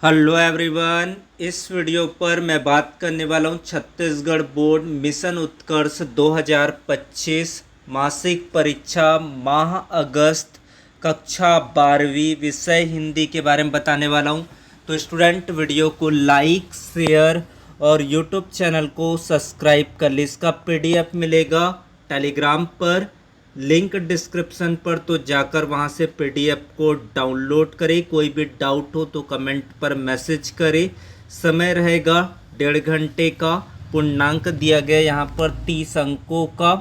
Hello everyone. इस video पर मैं बात करने वाला हूँ छत्तीसगढ़ बोर्ड मिशन उत्कर्ष 2025 मासिक परीक्षा माह अगस्त कक्षा 12वीं विषय हिंदी के बारे में बताने वाला हूँ। तो स्टूडेंट वीडियो को लाइक शेयर और यूट्यूब चैनल को सब्सक्राइब कर ले। इसका पीडीएफ मिलेगा टेलीग्राम पर, लिंक डिस्क्रिप्शन पर, तो जाकर वहां से पीडीएफ को डाउनलोड करें। कोई भी डाउट हो तो कमेंट पर मैसेज करें। समय रहेगा 1.5 घंटे का। पूर्णांक दिया गया यहाँ पर 30 अंकों का।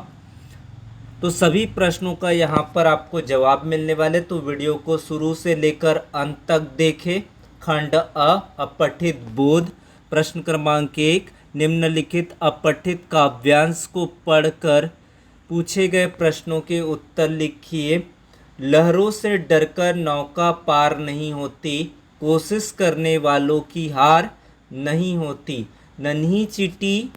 तो सभी प्रश्नों का यहाँ पर आपको जवाब मिलने वाले, तो वीडियो को शुरू से लेकर अंत तक देखें। खंड अपठित बोध। प्रश्न क्रमांक 1, निम्नलिखित अपठित काव्यांश को पढ़कर पूछे गए प्रश्नों के उत्तर लिखिए। लहरों से डरकर नौका पार नहीं होती, कोशिश करने वालों की हार नहीं होती। नन्ही चींटी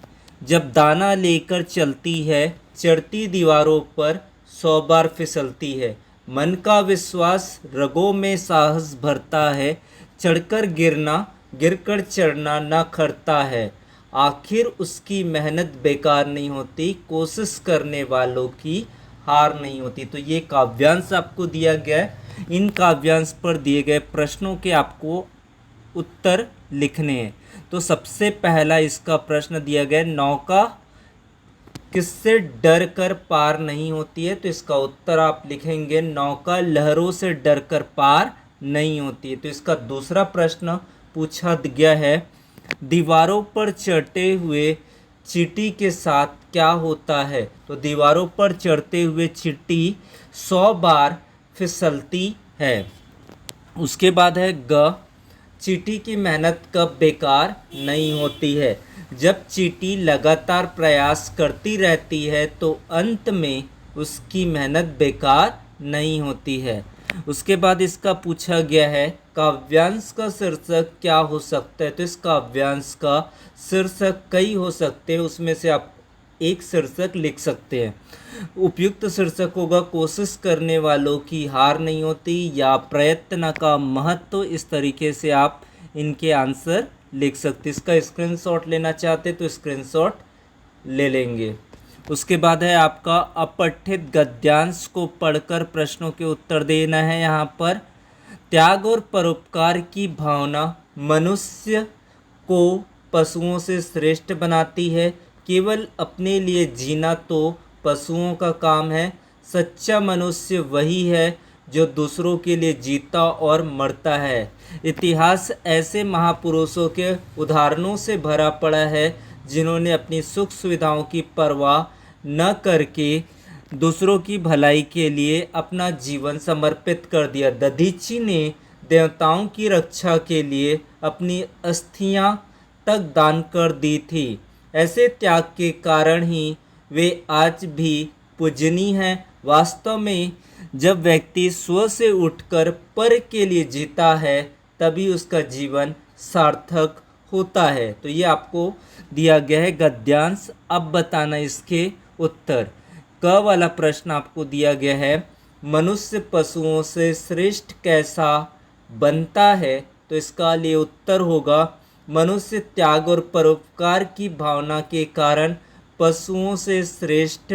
जब दाना लेकर चलती है, चढ़ती दीवारों पर 100 बार फिसलती है। मन का विश्वास रगों में साहस भरता है, चढ़कर गिरना गिरकर चढ़ना न खरता है। आखिर उसकी मेहनत बेकार नहीं होती, कोशिश करने वालों की हार नहीं होती। तो ये काव्यांश आपको दिया गया है। इन काव्यांश पर दिए गए प्रश्नों के आपको उत्तर लिखने हैं। तो सबसे पहला इसका प्रश्न दिया गया, नौका किससे डर कर पार नहीं होती है। तो इसका उत्तर आप लिखेंगे, नौका लहरों से डर कर पार नहीं होती है। तो इसका दूसरा प्रश्न पूछा गया है, दीवारों पर चढ़ते हुए चींटी के साथ क्या होता है। तो दीवारों पर चढ़ते हुए चींटी 100 बार फिसलती है। उसके बाद है ग, चींटी की मेहनत कब बेकार नहीं होती है। जब चींटी लगातार प्रयास करती रहती है तो अंत में उसकी मेहनत बेकार नहीं होती है। उसके बाद इसका पूछा गया है, काव्यांश का शीर्षक क्या हो सकता है। तो इस काव्यांश का शीर्षक कई हो सकते हैं, उसमें से आप एक शीर्षक लिख सकते हैं। उपयुक्त शीर्षक होगा, कोशिश करने वालों की हार नहीं होती या प्रयत्न का महत्व। इस तरीके से आप इनके आंसर लिख सकते। इसका स्क्रीनशॉट लेना चाहते तो स्क्रीनशॉट ले लेंगे। उसके बाद है आपका अपठित गद्यांश को पढ़कर प्रश्नों के उत्तर देना है। यहाँ पर त्याग और परोपकार की भावना मनुष्य को पशुओं से श्रेष्ठ बनाती है। केवल अपने लिए जीना तो पशुओं का काम है। सच्चा मनुष्य वही है जो दूसरों के लिए जीता और मरता है। इतिहास ऐसे महापुरुषों के उदाहरणों से भरा पड़ा है जिन्होंने अपनी सुख सुविधाओं की परवाह न करके दूसरों की भलाई के लिए अपना जीवन समर्पित कर दिया। दधीची ने देवताओं की रक्षा के लिए अपनी अस्थियां तक दान कर दी थी। ऐसे त्याग के कारण ही वे आज भी पूजनीय हैं। वास्तव में जब व्यक्ति स्व से उठकर पर के लिए जीता है तभी उसका जीवन सार्थक होता है। तो ये आपको दिया गया है गद्यांश। अब बताना इसके उत्तर। क वाला प्रश्न आपको दिया गया है, मनुष्य पशुओं से श्रेष्ठ कैसा बनता है। तो इसका लिए उत्तर होगा, मनुष्य त्याग और परोपकार की भावना के कारण पशुओं से श्रेष्ठ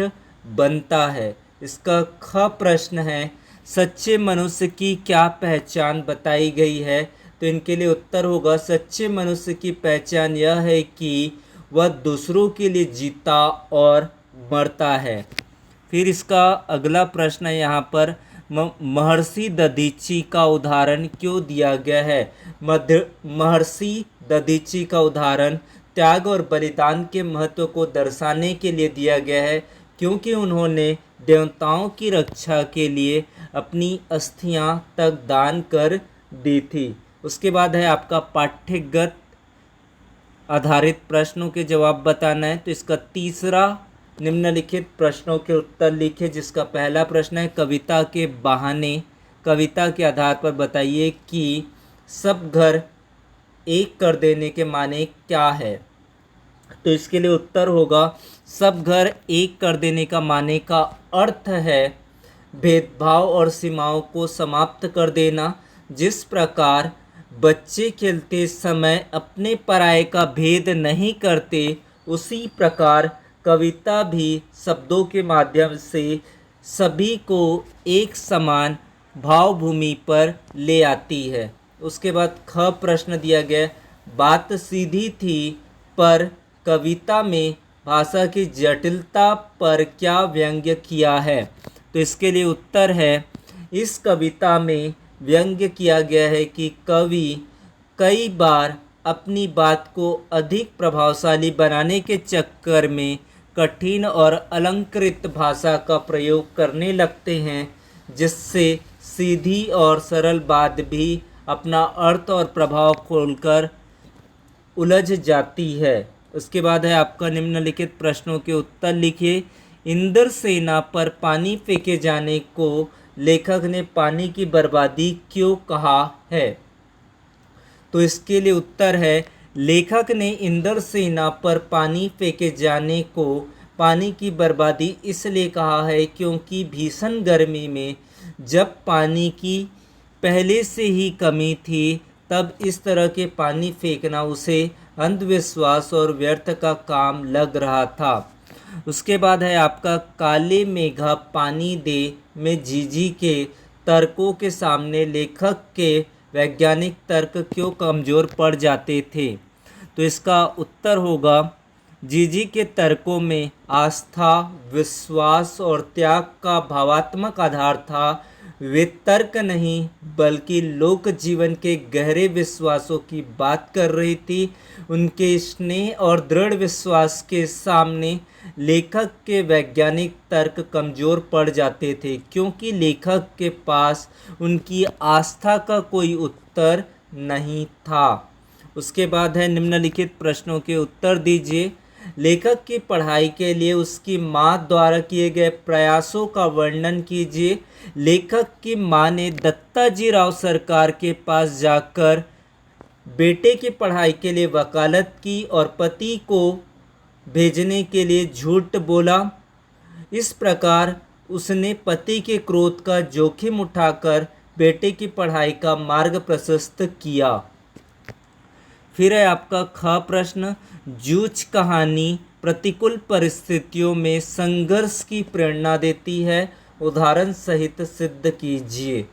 बनता है। इसका ख प्रश्न है, सच्चे मनुष्य की क्या पहचान बताई गई है। तो इनके लिए उत्तर होगा, सच्चे मनुष्य की पहचान यह है कि वह दूसरों के लिए जीता और मरता है। फिर इसका अगला प्रश्न है यहाँ पर, महर्षि दधीची का उदाहरण क्यों दिया गया है। महर्षि दधीची का उदाहरण त्याग और बलिदान के महत्व को दर्शाने के लिए दिया गया है, क्योंकि उन्होंने देवताओं की रक्षा के लिए अपनी अस्थियां तक दान कर दी थी। उसके बाद है आपका पाठ्यगत आधारित प्रश्नों के जवाब बताना है। तो इसका तीसरा, निम्नलिखित प्रश्नों के उत्तर लिखे। जिसका पहला प्रश्न है, कविता के बहाने कविता के आधार पर बताइए कि सब घर एक कर देने के माने क्या है। तो इसके लिए उत्तर होगा, सब घर एक कर देने का माने का अर्थ है भेदभाव और सीमाओं को समाप्त कर देना। जिस प्रकार बच्चे खेलते समय अपने पराये का भेद नहीं करते, उसी प्रकार कविता भी शब्दों के माध्यम से सभी को एक समान भावभूमि पर ले आती है। उसके बाद ख प्रश्न दिया गया, बात सीधी थी पर कविता में भाषा की जटिलता पर क्या व्यंग्य किया है। तो इसके लिए उत्तर है, इस कविता में व्यंग्य किया गया है कि कवि कई बार अपनी बात को अधिक प्रभावशाली बनाने के चक्कर में कठिन और अलंकृत भाषा का प्रयोग करने लगते हैं, जिससे सीधी और सरल बात भी अपना अर्थ और प्रभाव खोलकर उलझ जाती है। उसके बाद है आपका निम्नलिखित प्रश्नों के उत्तर लिखिए। इंद्रसेना पर पानी फेंके जाने को लेखक ने पानी की बर्बादी क्यों कहा है। तो इसके लिए उत्तर है, लेखक ने इंद्रसेना पर पानी फेंके जाने को पानी की बर्बादी इसलिए कहा है क्योंकि भीषण गर्मी में जब पानी की पहले से ही कमी थी, तब इस तरह के पानी फेंकना उसे अंधविश्वास और व्यर्थ का काम लग रहा था। उसके बाद है आपका काले मेघा पानी दे में जीजी के तर्कों के सामने लेखक के वैज्ञानिक तर्क क्यों कमज़ोर पड़ जाते थे। तो इसका उत्तर होगा, जीजी के तर्कों में आस्था, विश्वास और त्याग का भावात्मक आधार था। वे तर्क नहीं बल्कि लोक जीवन के गहरे विश्वासों की बात कर रही थी। उनके स्नेह और दृढ़ विश्वास के सामने लेखक के वैज्ञानिक तर्क कमज़ोर पड़ जाते थे, क्योंकि लेखक के पास उनकी आस्था का कोई उत्तर नहीं था। उसके बाद है निम्नलिखित प्रश्नों के उत्तर दीजिए। लेखक की पढ़ाई के लिए उसकी माँ द्वारा किए गए प्रयासों का वर्णन कीजिए। लेखक की माँ ने दत्ताजी राव सरकार के पास जाकर बेटे की पढ़ाई के लिए वकालत की और पति को भेजने के लिए झूठ बोला। इस प्रकार उसने पति के क्रोध का जोखिम उठाकर बेटे की पढ़ाई का मार्ग प्रशस्त किया। फिर है आपका ख प्रश्न, जूझ कहानी प्रतिकूल परिस्थितियों में संघर्ष की प्रेरणा देती है, उदाहरण सहित सिद्ध कीजिए।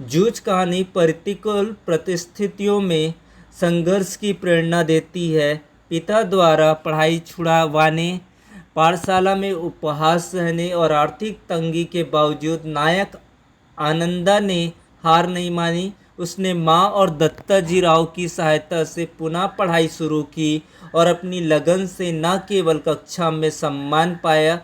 जूझ कहानी प्रतिकूल परिस्थितियों में संघर्ष की प्रेरणा देती है। पिता द्वारा पढ़ाई छुड़वाने, पाठशाला में उपहास सहने और आर्थिक तंगी के बावजूद नायक आनंदा ने हार नहीं मानी। उसने माँ और दत्ताजी राव की सहायता से पुनः पढ़ाई शुरू की और अपनी लगन से न केवल कक्षा में सम्मान पाया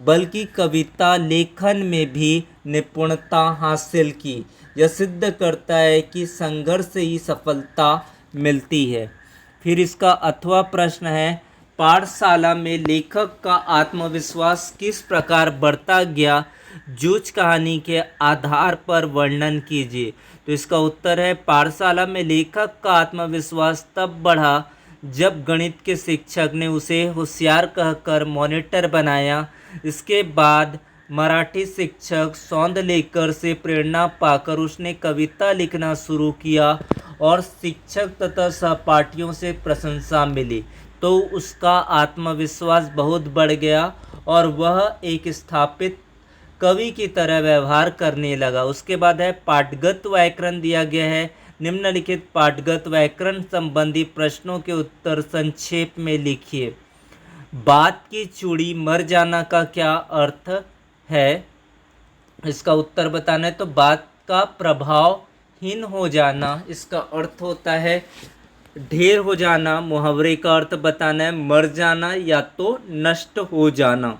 बल्कि कविता लेखन में भी निपुणता हासिल की। यह सिद्ध करता है कि संघर्ष से ही सफलता मिलती है। फिर इसका अथवा प्रश्न है, पाठशाला में लेखक का आत्मविश्वास किस प्रकार बढ़ता गया, जूझ कहानी के आधार पर वर्णन कीजिए। तो इसका उत्तर है, पाठशाला में लेखक का आत्मविश्वास तब बढ़ा जब गणित के शिक्षक ने उसे होशियार कहकर मॉनिटर बनाया। इसके बाद मराठी शिक्षक सौंदलेकर से प्रेरणा पाकर उसने कविता लिखना शुरू किया और शिक्षक तथा सहपाठियों से प्रशंसा मिली, तो उसका आत्मविश्वास बहुत बढ़ गया और वह एक स्थापित कवि की तरह व्यवहार करने लगा। उसके बाद है पाठगत व्याकरण दिया गया है। निम्नलिखित पाठगत व्याकरण संबंधी प्रश्नों के उत्तर संक्षेप में लिखिए। बात की चूड़ी मर जाना का क्या अर्थ है। इसका उत्तर बताना है, तो बात का प्रभावहीन हो जाना, इसका अर्थ होता है ढेर हो जाना। मुहावरे का अर्थ बताना है मर जाना या तो नष्ट हो जाना।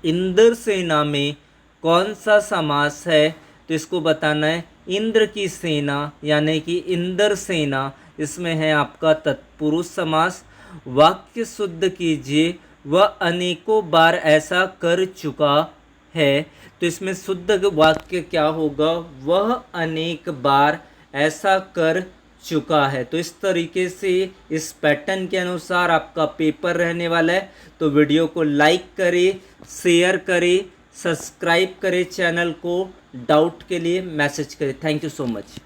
इंद्रसेना में कौन सा समास है, तो इसको बताना है इंद्र की सेना यानी कि इंद्रसेना, इसमें है आपका तत्पुरुष समास। वाक्य शुद्ध कीजिए, वह अनेकों बार ऐसा कर चुका है। तो इसमें शुद्ध वाक्य क्या होगा, वह अनेक बार ऐसा कर चुका है। तो इस तरीके से इस पैटर्न के अनुसार आपका पेपर रहने वाला है। तो वीडियो को लाइक करें, शेयर करें, सब्सक्राइब करें चैनल को, डाउट के लिए मैसेज करें। Thank you so much.